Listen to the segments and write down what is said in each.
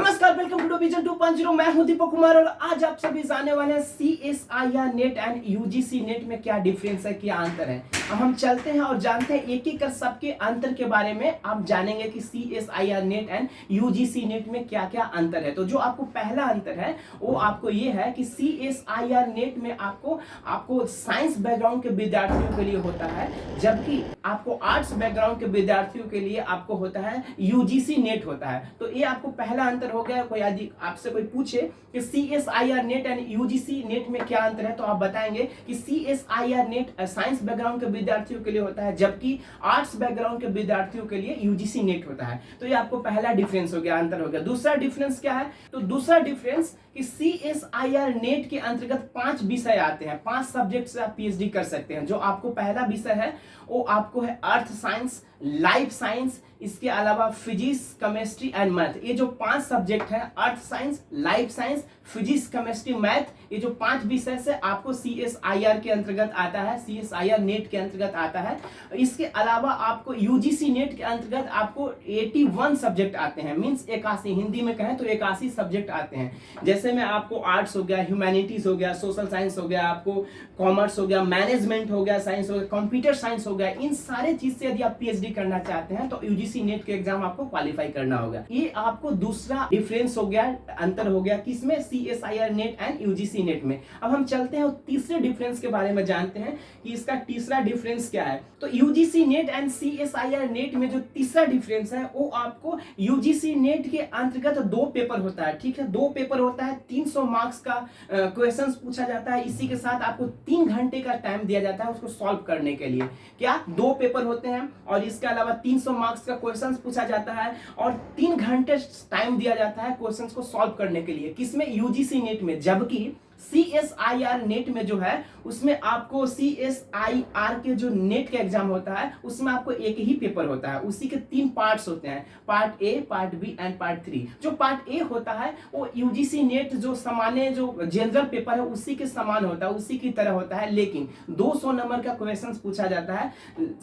नमस्कार, welcome to vision 2.0। मैं हूं दीपक कुमार और आज आप सभी जाने वाले हैं CSIR net and UGC net में क्या डिफरेंस है, क्या अंतर है। अब हम चलते हैं और जानते हैं एक एक कर सबके अंतर के बारे में। आप जानेंगे कि CSIR net and UGC net में क्या क्या अंतर है। तो जो आपको पहला अंतर है वो आपको ये है कि CSIR नेट में आपको साइंस बैकग्राउंड के विद्यार्थियों के लिए होता है, जबकि आपको आर्ट्स बैकग्राउंड के विद्यार्थियों के लिए आपको होता है यूजीसी नेट होता है। तो ये आपको पहला अंतर हो गया। कोई यदि आपसे कोई पूछे कि CSIR net and UGC net में क्या अंतर है, तो आप बताएंगे कि CSIR नेट साइंस बैकग्राउंड के विद्यार्थियों के लिए होता है, जबकि आर्ट्स बैकग्राउंड के विद्यार्थियों के लिए यूजीसी नेट होता है। तो ये आपको पहला डिफरेंस हो गया, अंतर हो गया। दूसरा डिफरेंस क्या है? तो दूसरा डिफरेंस कि CSIR नेट के अंतर्गत 5 विषय आते हैं, 5 सब्जेक्ट से आप PhD कर सकते हैं। जो आपको पहला विषय है वो आपको है अर्थ साइंस, लाइफ साइंस, इसके अलावा फिजिक्स, केमिस्ट्री एंड मैथ। ये जो 5 सब्जेक्ट है, earth science, life science, physics, chemistry, math, ये जो 5 विषय से आपको CSIR के अंतर्गत आता है, CSIR नेट के अंतर्गत आता है। इसके अलावा आपको यूजीसी नेट के अंतर्गत आपको 81 सब्जेक्ट आते हैं, मींस 81, हिंदी में कहें तो 81 सब्जेक्ट आते हैं। जैसे में आपको आर्ट्स हो गया, ह्यूमैनिटीज हो गया, सोशल साइंस हो गया, आपको कॉमर्स हो गया, मैनेजमेंट हो गया, साइंस हो गया, कंप्यूटर साइंस हो गया। इन सारे चीज से यदि आप PhD करना चाहते हैं तो यूजीसी नेट के एग्जाम आपको क्वालिफाई करना होगा। ये आपको दूसरा डिफरेंस हो गया, अंतर हो गया, किसमें? CSIR net and UGC net में। अब हम चलते हैं तीसरे डिफरेंस के बारे में जानते हैं कि इसका तीसरा डिफरेंस क्या है। तो UGC net and CSIR net में जो तीसरा डिफरेंस है वो आपको यूजीसी नेट के अंतर्गत 2 पेपर होता है, ठीक है। 2 पेपर होता है, 300 मार्क्स का क्वेश्चंस पूछा जाता है। इसी के साथ आपको 3 घंटे का टाइम दिया जाता है उसको सॉल्व करने के लिए। क्या 2 पेपर होते हैं और इसके अलावा 300 मार्क्स का क्वेश्चंस पूछा जाता है और 3 घंटे टाइम दिया जाता है क्वेश्चंस को सॉल्व करने के लिए। किसमें? यूजीसी नेट में। जबकि CSIR नेट में जो है उसमें आपको CSIR के जो नेट का एग्जाम होता है उसमें आपको एक ही पेपर होता है, उसी के 3 पार्ट्स होते हैं, part A, part B and part 3। जो पार्ट A होता है वो यूजीसी नेट जो सामान्य जो जनरल पेपर है उसी के समान होता है, उसी की तरह होता है, लेकिन 200 नंबर का क्वेश्चन पूछा जाता है।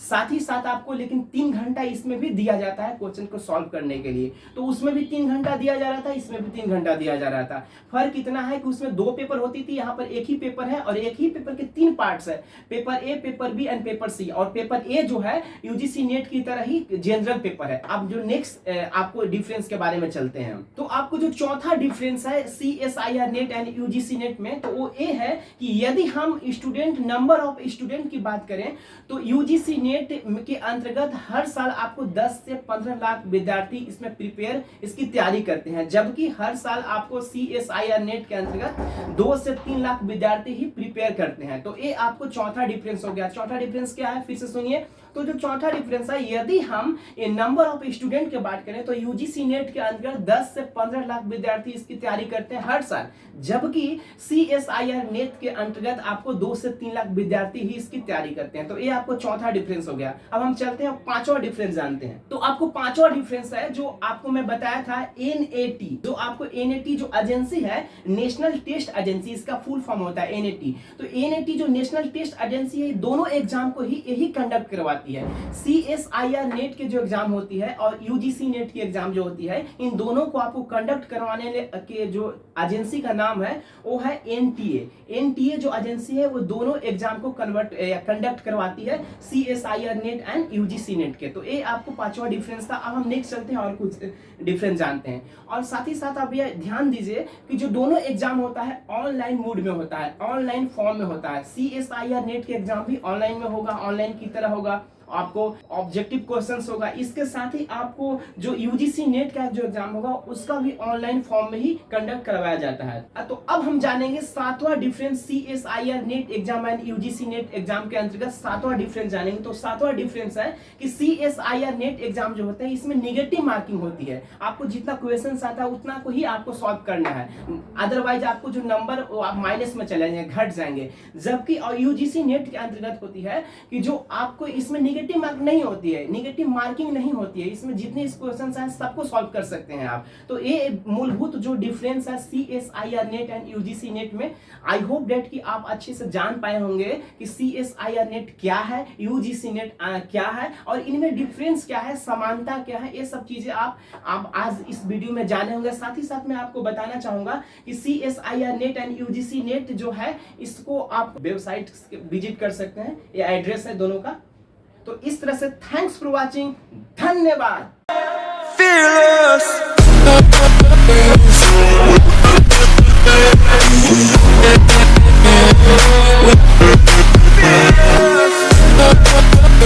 साथ ही साथ आपको लेकिन 3 घंटा इसमें भी दिया जाता है क्वेश्चन को सॉल्व करने के लिए। तो उसमें भी 3 घंटा दिया जा रहा था, इसमें भी 3 घंटा दिया जा रहा था। फर्क इतना है कि उसमें 2 पेपर होती थी, यहाँ पर एक ही पेपर है और एक ही पेपर के 3 पार्ट्स है, paper A, paper B and paper C। और पेपर A जो है यूजीसी नेट की तरह ही जनरल पेपर है। अब जो नेक्स्ट आपको डिफरेंस के बारे में चलते हैं, तो आपको जो चौथा डिफरेंस है CSIR net and UGC net में, तो वो ये है कि यदि हम स्टूडेंट नंबर ऑफ स्टूडेंट की बात करें तो यूजीसी नेट के अंतर्गत हर साल आपको 10 से 15 लाख विद्यार्थी इसमें प्रिपेयर इसकी तैयारी करते हैं, जबकि हर साल आपको CSIR नेट के अंतर्गत 2 से 3 लाख विद्यार्थी ही प्रिपेयर करते हैं। तो ये आपको चौथा डिफरेंस हो गया। चौथा डिफरेंस क्या है, फिर से सुनिए। तो जो चौथा डिफरेंस है, यदि हम ये नंबर ऑफ स्टूडेंट की बात करें तो यूजीसी नेट के अंतर्गत 10 से 15 लाख विद्यार्थी इसकी तैयारी करते हैं हर साल, जबकि CSIR नेट के अंतर्गत आपको 2 से 3 लाख विद्यार्थी ही इसकी तैयारी करते हैं। तो ये आपको चौथा डिफरेंस हो गया। अब हम चलते हैं पांचवा डिफरेंस जानते हैं। तो आपको पांचवा डिफरेंस है जो आपको मैं बताया था NAT। जो आपको NAT जो एजेंसी है, नेशनल टेस्ट एजेंसी, इसका फुल फॉर्म होता है NAT। तो NAT जो नेशनल टेस्ट एजेंसी है, दोनों एग्जाम को ही यही कंडक्ट करवाती है। CSIR नेट के जो एग्जाम होती है और यूजीसी नेट की एग्जाम जो होती है, इन दोनों को आपको कंडक्ट करवाने के जो एजेंसी का नाम है वो है NTA जो एजेंसी है वो दोनों एग्जाम को कंडक्ट करवाती है, CSIR net and UGC net के। तो ये आपको पांचवा डिफरेंस था। अब हम नेक्स्ट चलते हैं और कुछ डिफरेंस जानते हैं। और साथ ही साथ आप ये ध्यान दीजिए कि जो दोनों एग्जाम होता है ऑनलाइन मोड में होता है, ऑनलाइन फॉर्म में होता है। CSIR नेट के एग्जाम भी ऑनलाइन में होगा, ऑनलाइन की तरह होगा, आपको ऑब्जेक्टिव क्वेश्चंस होगा। इसके साथ ही आपको जो यूजीसी नेट का जो एग्जाम होगा उसका भी ऑनलाइन फॉर्म में ही कंडक्ट करवाया जाता है। तो अब हम जानेंगे सातवां difference CSIR net exam and UGC net exam के अंतर्गत सातवां डिफरेंस जानेंगे। तो सातवां डिफरेंस है कि CSIR नेट एग्जाम जो होता है इसमें नेगेटिव मार्किंग होती है। आपको जितना क्वेश्चन आता है उतना को ही आपको सॉल्व करना है, अदरवाइज आपको जो नंबर आप माइनस में चले जाएंगे, घट जाएंगे। जबकि यूजीसी नेट के अंतर्गत होती है कि जो आपको इसमें निगेटिव मार्क नहीं होती है, निगेटिव मार्किंग नहीं होती है। इसमें जितने क्वेश्चन हैं सबको सॉल्व कर सकते हैं आप। तो ये मूलभूत जो डिफरेंस है CSIR net and UGC net में, आई होप डेट कि आप अच्छे से जान पाए होंगे कि CSIR नेट क्या है, UGC नेट क्या है और इनमें डिफरेंस क्या है, समानता क्या है, ये सब चीजें आप आज इस वीडियो में जाने होंगे। साथ ही साथ मैं आपको बताना चाहूंगा कि CSIR net and UGC net जो है इसको आप वेबसाइट विजिट कर सकते हैं, ये एड्रेस है दोनों का। तो इस तरह से थैंक्स फॉर वॉचिंग, धन्यवाद।